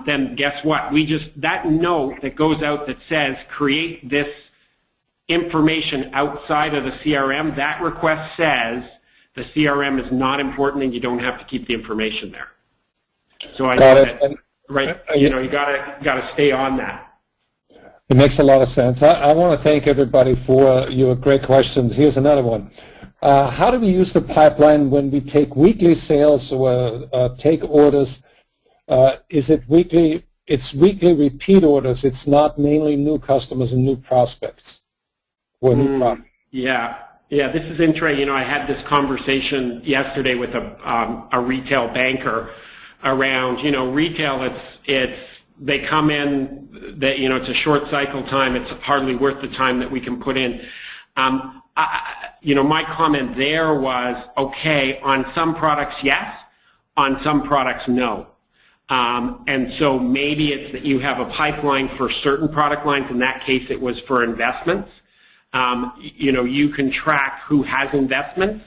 then guess what? That note that goes out that says create this information outside of the CRM, that request says the CRM is not important and you don't have to keep the information there. So I know that, right, you gotta stay on that. It makes a lot of sense. I want to thank everybody for your great questions. Here's another one. How do we use the pipeline when we take weekly sales or take orders? Is it weekly? It's weekly repeat orders. It's not mainly new customers and new prospects. Or new prospects. Yeah, this is interesting. I had this conversation yesterday with a retail banker around, retail. They come in, it's a short cycle time. It's hardly worth the time that we can put in. My comment there was, okay, on some products, yes. On some products, no. And so maybe it's that you have a pipeline for certain product lines. In that case, it was for investments. You can track who has investments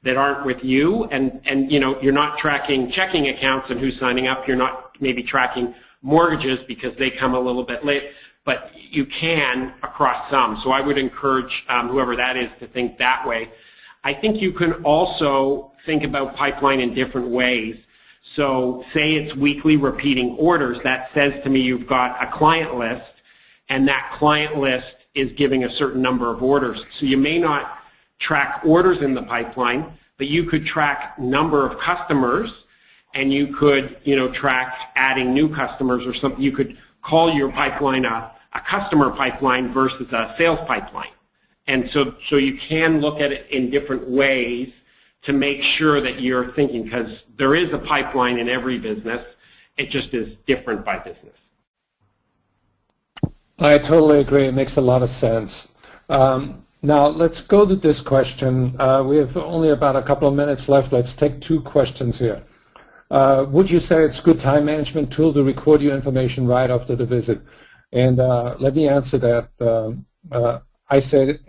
that aren't with you, and you're not tracking checking accounts and who's signing up. You're not maybe tracking mortgages because they come a little bit late, but you can across some. So I would encourage whoever that is to think that way. I think you can also think about pipeline in different ways. So say it's weekly repeating orders. That says to me you've got a client list, and that client list is giving a certain number of orders. So you may not track orders in the pipeline, but you could track number of customers, and you could track adding new customers or something. You could call your pipeline a customer pipeline versus a sales pipeline. And so you can look at it in different ways to make sure that you're thinking, because there is a pipeline in every business. It just is different by business. I totally agree. It makes a lot of sense. Now, let's go to this question. We have only about a couple of minutes left. Let's take two questions here. Would you say it's a good time management tool to record your information right after the visit? And let me answer that. I said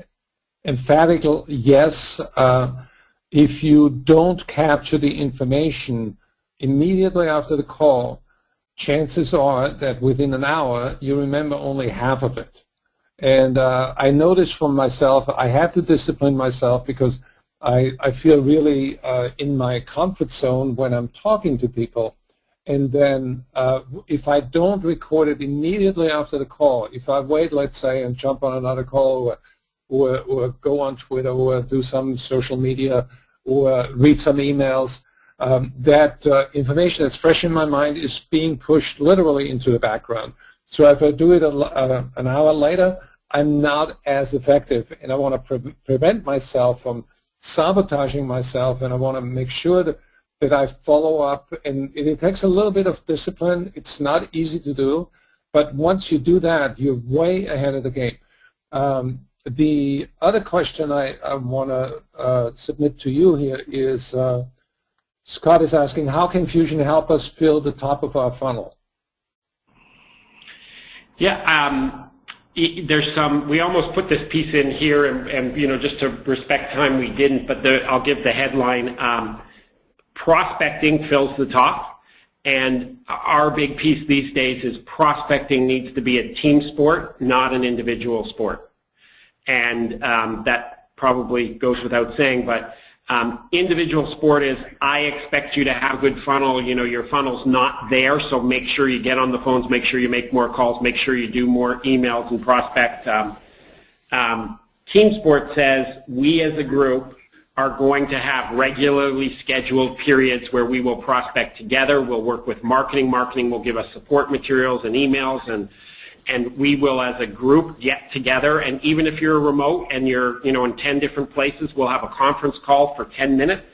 emphatic yes. If you don't capture the information immediately after the call, chances are that within an hour you remember only half of it. And I noticed from myself, I had to discipline myself because I feel really in my comfort zone when I'm talking to people. And then if I don't record it immediately after the call, if I wait, let's say, and jump on another call or go on Twitter or do some social media or read some emails, that information that's fresh in my mind is being pushed literally into the background. So if I do it an hour later, I'm not as effective, and I want to prevent myself from sabotaging myself, and I want to make sure that I follow up. And it takes a little bit of discipline. It's not easy to do, but once you do that, you're way ahead of the game. The other question I want to submit to you here is, Scott is asking, how can Fusion help us fill the top of our funnel? Yeah, there's some, we almost put this piece in here, and just to respect time, we didn't, but I'll give the headline. Prospecting fills the top, and our big piece these days is prospecting needs to be a team sport, not an individual sport. And that probably goes without saying, but individual sport is, I expect you to have a good funnel. Your funnel's not there, so make sure you get on the phones, make sure you make more calls, make sure you do more emails and prospect. Team sport says we as a group are going to have regularly scheduled periods where we will prospect together. We'll work with marketing. Marketing will give us support materials and emails, and we will, as a group, get together. And even if you're remote and you're in 10 different places, we'll have a conference call for 10 minutes.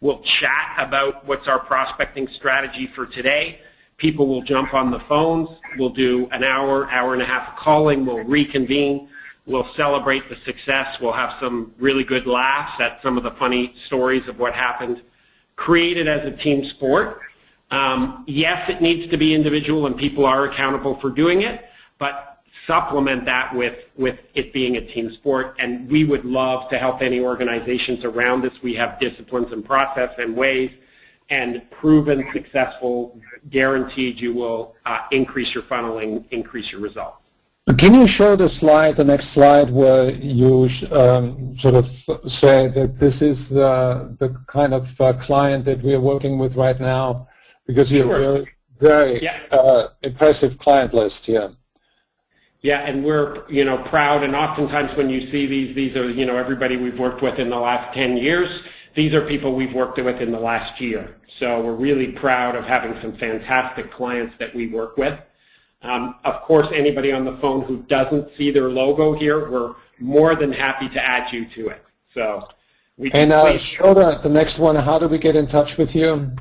We'll chat about what's our prospecting strategy for today. People will jump on the phones. We'll do an hour, hour and a half of calling. We'll reconvene. We'll celebrate the success. We'll have some really good laughs at some of the funny stories of what happened. Create it as a team sport. Yes, it needs to be individual, and people are accountable for doing it, but supplement that with it being a team sport. And we would love to help any organizations around this. We have disciplines and process and ways, and proven successful, guaranteed you will increase your funneling, increase your results. Can you show the next slide, where you sort of say that this is the kind of client that we are working with right now? Because you have a very impressive client list here. Yeah, and we're proud, and oftentimes when you see these are everybody we've worked with in the last 10 years. These are people we've worked with in the last year. So we're really proud of having some fantastic clients that we work with. Of course, anybody on the phone who doesn't see their logo here, we're more than happy to add you to it. So we can show the next one. How do we get in touch with you?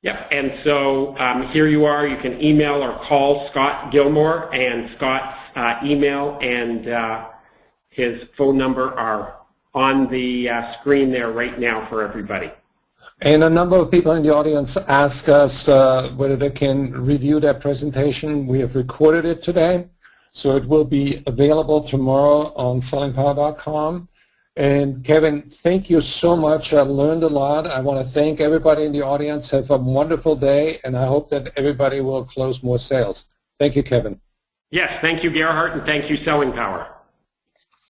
Yep, and so here you are. You can email or call Scott Gilmore, and Scott's email and his phone number are on the screen there right now for everybody. And a number of people in the audience ask us whether they can review that presentation. We have recorded it today, so it will be available tomorrow on sellingpower.com. And Kevin, thank you so much. I learned a lot. I want to thank everybody in the audience. Have a wonderful day, and I hope that everybody will close more sales. Thank you, Kevin. Yes, thank you, Gerhard, and thank you, Selling Power.